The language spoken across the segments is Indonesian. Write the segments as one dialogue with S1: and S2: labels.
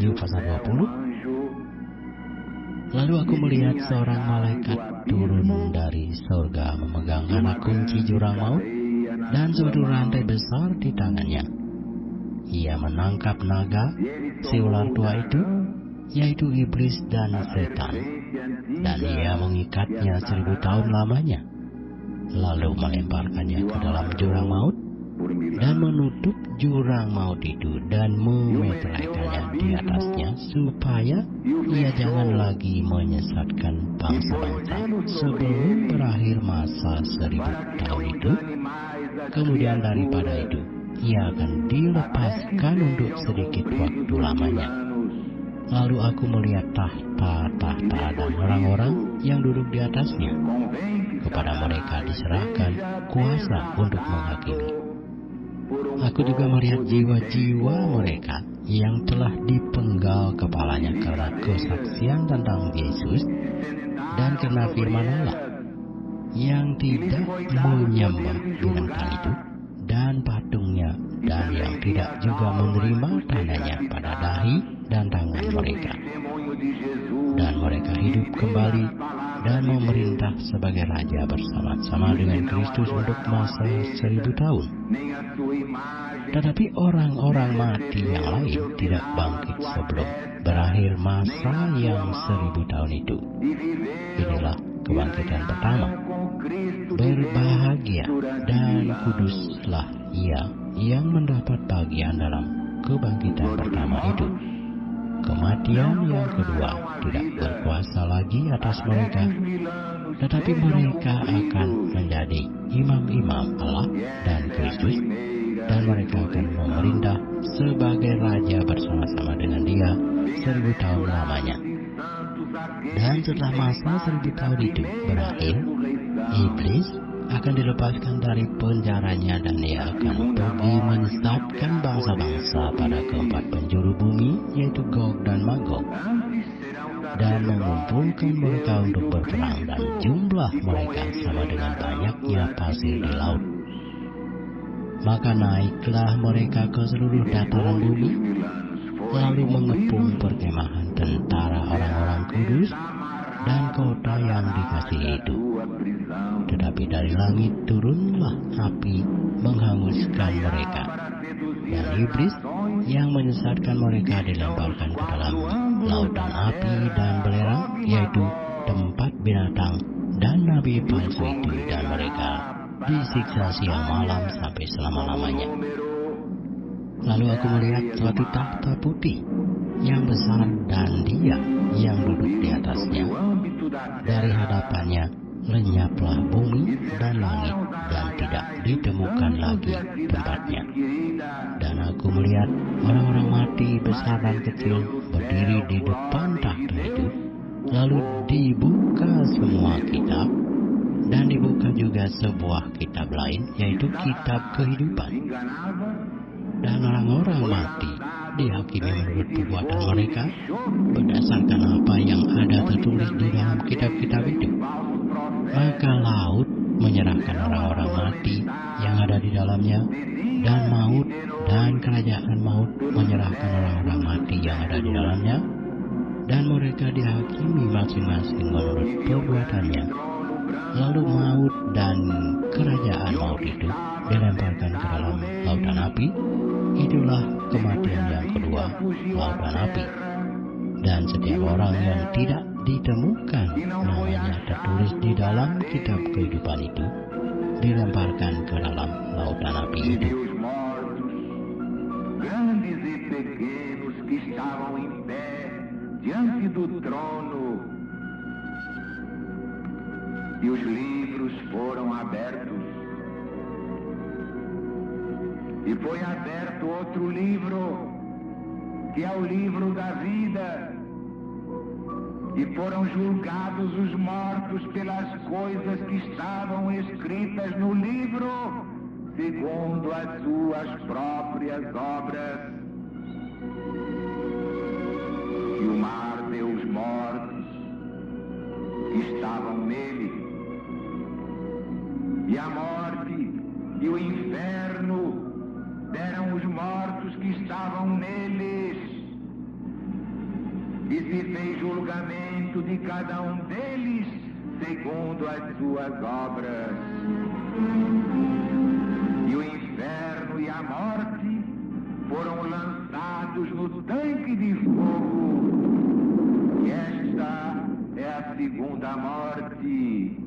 S1: 7 pasal 20. Lalu aku melihat seorang malaikat turun dari surga memegang anak kunci jurang maut dan suatu rantai besar di tangannya. Ia menangkap naga, si ular tua itu, yaitu iblis dan setan, dan ia mengikatnya 1000 tahun lamanya, lalu melemparkannya ke dalam jurang maut, dan menutup jurang maut itu dan memeteraikannya di atasnya, supaya ia jangan lagi menyesatkan bangsa-bangsa sebelum berakhir masa 1000 tahun itu. Kemudian daripada itu, ia akan dilepaskan untuk sedikit waktu lamanya. Lalu aku melihat tahta-tahta dan orang-orang yang duduk di atasnya. Kepada mereka diserahkan kuasa untuk menghakimi. Aku juga melihat jiwa-jiwa mereka yang telah dipenggal kepalanya karena kesaksian tentang Yesus dan karena firman Allah, yang tidak menyembah binatang itu dan patungnya, dan yang tidak juga menerima tandanya pada dahi dan tangan mereka. Dan mereka hidup kembali dan memerintah sebagai raja bersama-sama dengan Kristus untuk masa 1000 tahun. Tetapi orang-orang mati yang lain tidak bangkit sebelum berakhir masa yang 1000 tahun itu. Inilah kebangkitan pertama. Berbahagia dan kuduslah ia yang mendapat bagian dalam kebangkitan pertama itu. Kematian yang kedua tidak berkuasa lagi atas mereka, tetapi mereka akan menjadi imam-imam Allah dan Kristus, dan mereka akan memerintah sebagai raja bersama-sama dengan Dia 1000 tahun lamanya. Dan setelah masa 1000 tahun itu berakhir, iblis akan dilepaskan dari penjaranya dan ia akan pergi menyesatkan bangsa-bangsa pada keempat penjuru bumi, yaitu Gog dan Magog, dan mengumpulkan mereka untuk berperang, dan jumlah mereka sama dengan banyaknya pasir di laut. Maka naiklah mereka ke seluruh dataran bumi, lalu mengepung perkemahan tentara orang-orang kudus dan kota yang dikasihi itu. Tetapi dari langit turunlah api menghanguskan mereka, dan iblis yang menyesatkan mereka dilemparkan ke dalam lautan api dan belerang, yaitu tempat binatang dan nabi palsu itu, dan mereka disiksa siang malam sampai selama-lamanya. Lalu aku melihat suatu tahta putih yang besar dan Dia yang duduk di atasnya. Dari hadapannya lenyaplah bumi dan langit, dan tidak ditemukan lagi tempatnya. Dan aku melihat orang-orang mati besar dan kecil berdiri di depan tahta itu. Lalu dibuka semua kitab, dan dibuka juga sebuah kitab lain, yaitu kitab kehidupan. Dan orang-orang mati dihakimi menurut perbuatan mereka berdasarkan apa yang ada tertulis di dalam kitab-kitab itu. Maka laut menyerahkan orang-orang mati yang ada di dalamnya, dan maut dan kerajaan maut menyerahkan orang-orang mati yang ada di dalamnya, dan mereka dihakimi masing-masing menurut perbuatannya. Lalu maut dan kerajaan maut itu dilemparkan ke dalam lautan api. Itulah kematian yang kedua, lautan api. Dan setiap orang yang tidak ditemukan namanya tertulis di dalam kitab kehidupan itu dilemparkan ke dalam lautan api itu.
S2: Grandes e pequenos que estavam em pé diante do trono, e os livros foram abertos. E foi aberto outro livro, que é o livro da vida. E foram julgados os mortos pelas coisas que estavam escritas no livro, segundo as suas próprias obras. E o mar deu os mortos que estavam nele. E a morte e o inferno deram os mortos que estavam neles, e se fez julgamento de cada um deles segundo as suas obras. E o inferno e a morte foram lançados no tanque de fogo. E esta é a segunda morte.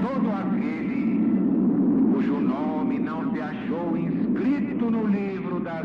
S2: Todo aquele cujo nome não se achou inscrito no livro da